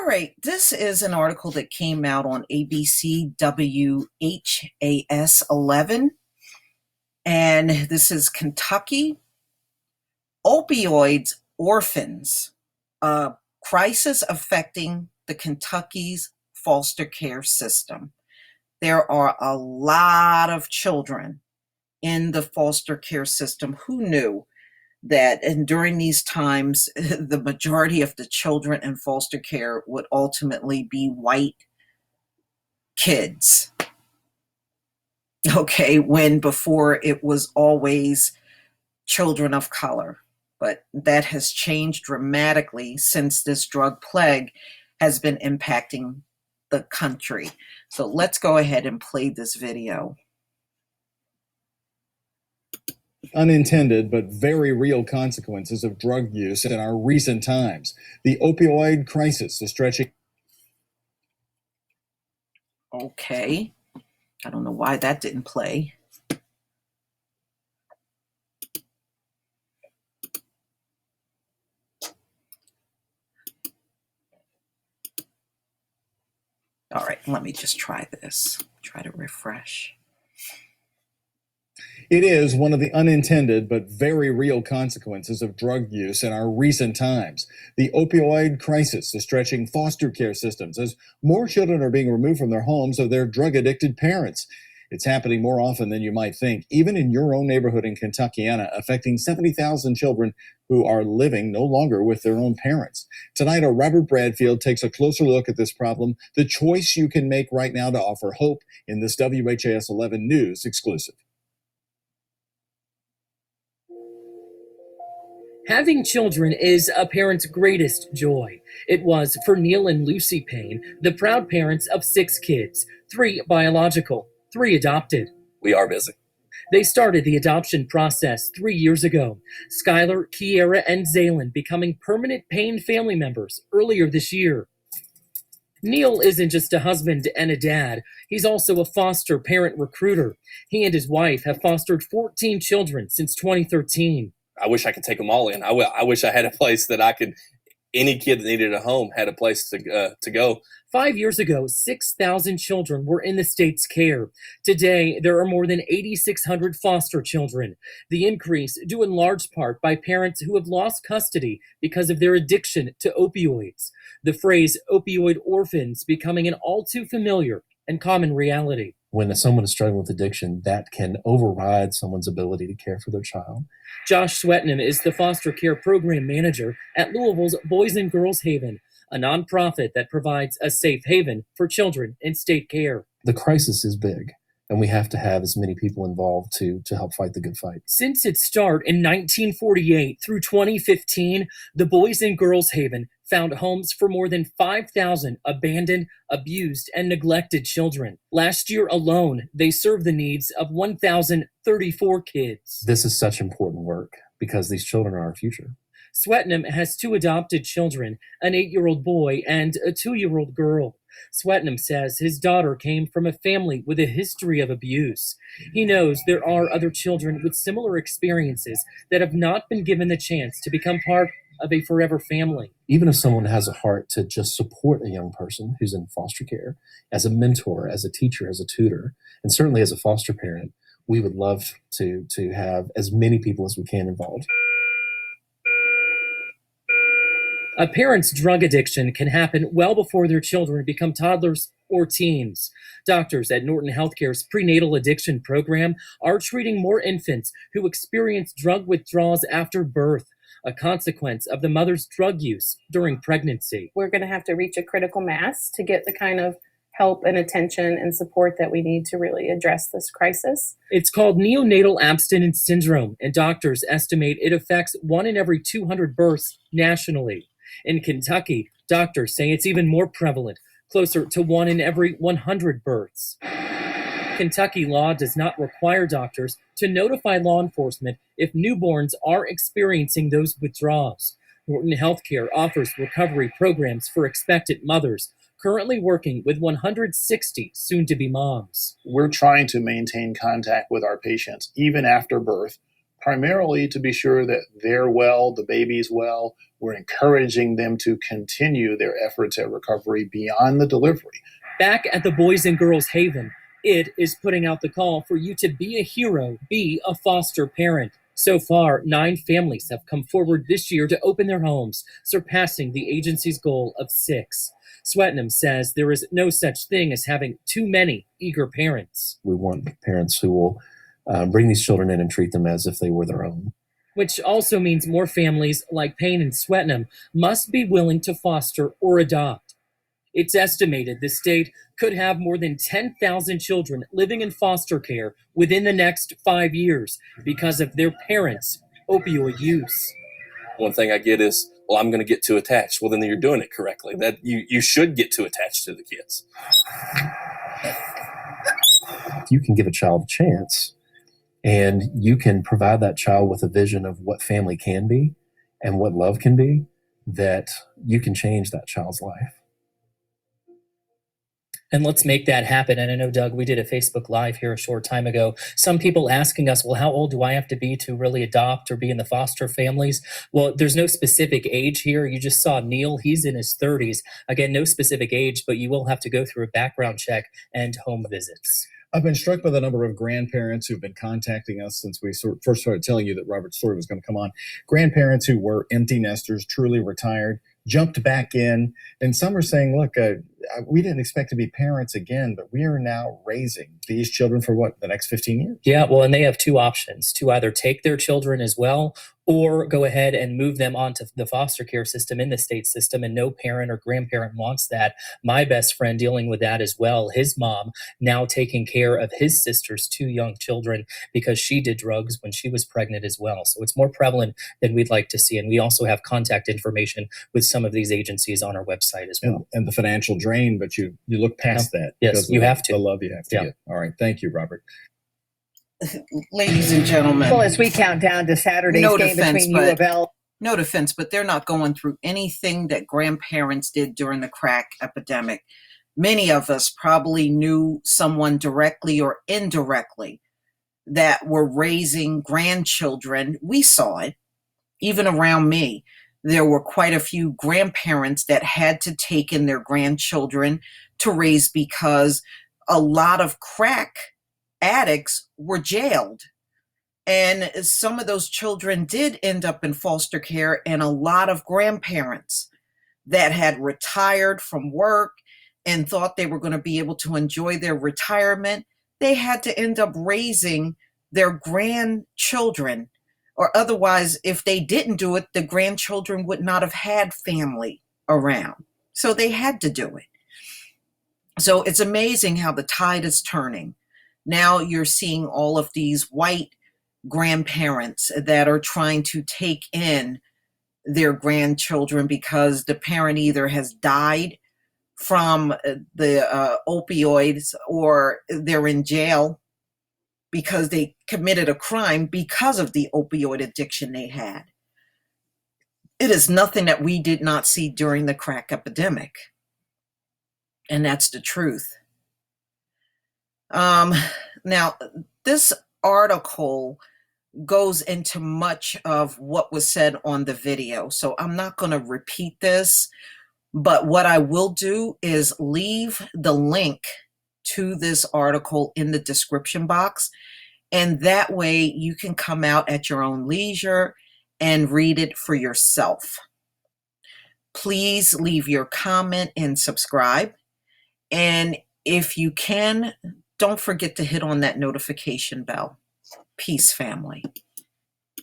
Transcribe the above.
right, this is an article that came out on ABC WHAS 11, and this is Kentucky. Opioids, orphans, a crisis affecting the Kentucky's foster care system. There are a lot of children in the foster care system. Who knew that? And during these times, the majority of the children in foster care would ultimately be white kids. Okay, when before it was always children of color. But that has changed dramatically since this drug plague has been impacting the country. So let's go ahead and play this video. Unintended but very real consequences of drug use in our recent times. The opioid crisis is stretching. Okay, I don't know why that didn't play. All right, let me just try this. Try to refresh. It is one of the unintended but very real consequences of drug use in our recent times. The opioid crisis is stretching foster care systems as more children are being removed from their homes of their drug-addicted parents. It's happening more often than you might think, even in your own neighborhood in Kentuckiana, affecting 70,000 children who are living no longer with their own parents. Tonight, our Robert Bradfield takes a closer look at this problem, the choice you can make right now to offer hope in this WHAS 11 News exclusive. Having children is a parent's greatest joy. It was for Neil and Lucy Payne, the proud parents of 6 kids, 3 biological, 3 adopted. We are busy. They started the adoption process 3 years ago. Skylar, Kiera, and Zaylin becoming permanent Payne family members earlier this year. Neil isn't just a husband and a dad. He's also a foster parent recruiter. He and his wife have fostered 14 children since 2013. I wish I could take them all in. I wish I had a place that I could, any kid that needed a home had a place to go. 5 years ago, 6,000 children were in the state's care. Today, there are more than 8,600 foster children. The increase due in large part by parents who have lost custody because of their addiction to opioids. The phrase opioid orphans becoming an all too familiar and common reality. When someone is struggling with addiction, that can override someone's ability to care for their child. Josh Swetnam is the foster care program manager at Louisville's Boys and Girls Haven, a nonprofit that provides a safe haven for children in state care. The crisis is big, and we have to have as many people involved to help fight the good fight. Since its start in 1948 through 2015, the Boys and Girls Haven found homes for more than 5,000 abandoned, abused, and neglected children. Last year alone, they served the needs of 1,034 kids. This is such important work because these children are our future. Swetnam has 2 adopted children, an 8-year-old boy and a 2-year-old girl. Swetnam says his daughter came from a family with a history of abuse. He knows there are other children with similar experiences that have not been given the chance to become part of a forever family. Even if someone has a heart to just support a young person who's in foster care, as a mentor, as a teacher, as a tutor, and certainly as a foster parent, we would love to have as many people as we can involved. A parent's drug addiction can happen well before their children become toddlers or teens. Doctors at Norton Healthcare's prenatal addiction program are treating more infants who experience drug withdrawals after birth, a consequence of the mother's drug use during pregnancy. We're going to have to reach a critical mass to get the kind of help and attention and support that we need to really address this crisis. It's called neonatal abstinence syndrome, and doctors estimate it affects 1 in every 200 births nationally. In Kentucky, doctors say it's even more prevalent, closer to 1 in every 100 births. Kentucky law does not require doctors to notify law enforcement if newborns are experiencing those withdrawals. Norton Healthcare offers recovery programs for expectant mothers, currently working with 160 soon-to-be moms. We're trying to maintain contact with our patients even after birth primarily to be sure that they're well, the baby's well. We're encouraging them to continue their efforts at recovery beyond the delivery. Back at the Boys and Girls Haven, it is putting out the call for you to be a hero, be a foster parent. So far, 9 families have come forward this year to open their homes, surpassing the agency's goal of 6. Swetnam says there is no such thing as having too many eager parents. We want parents who will bring these children in and treat them as if they were their own. Which also means more families like Payne and Swetnam must be willing to foster or adopt. It's estimated the state could have more than 10,000 children living in foster care within the next 5 years because of their parents' opioid use. One thing I get is, well, I'm going to get too attached. Well, then you're doing it correctly. That you should get too attached to the kids. You can give a child a chance, and you can provide that child with a vision of what family can be and what love can be, that you can change that child's life. And let's make that happen. And I know, Doug, we did a Facebook Live here a short time ago. Some people asking us, well, how old do I have to be to really adopt or be in the foster families? Well, there's no specific age here. You just saw Neil. He's in his 30s. Again, no specific age, but you will have to go through a background check and home visits. I've been struck by the number of grandparents who've been contacting us since we first started telling you that Robert's story was going to come on. Grandparents who were empty nesters, truly retired, jumped back in. And some are saying, look, we didn't expect to be parents again, but we are now raising these children for what, the next 15 years? Yeah, well, and they have 2 options: to either take their children as well or go ahead and move them onto the foster care system in the state system, and no parent or grandparent wants that. My best friend dealing with that as well, his mom now taking care of his sister's 2 young children because she did drugs when she was pregnant as well. So it's more prevalent than we'd like to see. And we also have contact information with some of these agencies on our website as well. And the financial drain, but you look past that. Yes, you have to. The love you have to get. All right. Thank you, Robert. Ladies and gentlemen. Well, as we count down to Saturday's game between U of L. No defense, but they're not going through anything that grandparents did during the crack epidemic. Many of us probably knew someone directly or indirectly that were raising grandchildren. We saw it, even around me. There were quite a few grandparents that had to take in their grandchildren to raise because a lot of crack addicts were jailed. And some of those children did end up in foster care, and a lot of grandparents that had retired from work and thought they were going to be able to enjoy their retirement, they had to end up raising their grandchildren. Or otherwise, if they didn't do it, the grandchildren would not have had family around. So they had to do it. So it's amazing how the tide is turning. Now you're seeing all of these white grandparents that are trying to take in their grandchildren because the parent either has died from the opioids or they're in jail because they committed a crime because of the opioid addiction they had. It is nothing that we did not see during the crack epidemic. And that's the truth. Now, this article goes into much of what was said on the video, so I'm not going to repeat this, but what I will do is leave the link to this article in the description box, and that way you can come out at your own leisure and read it for yourself. Please leave your comment and subscribe, and if you can, don't forget to hit on that notification bell. Peace, family.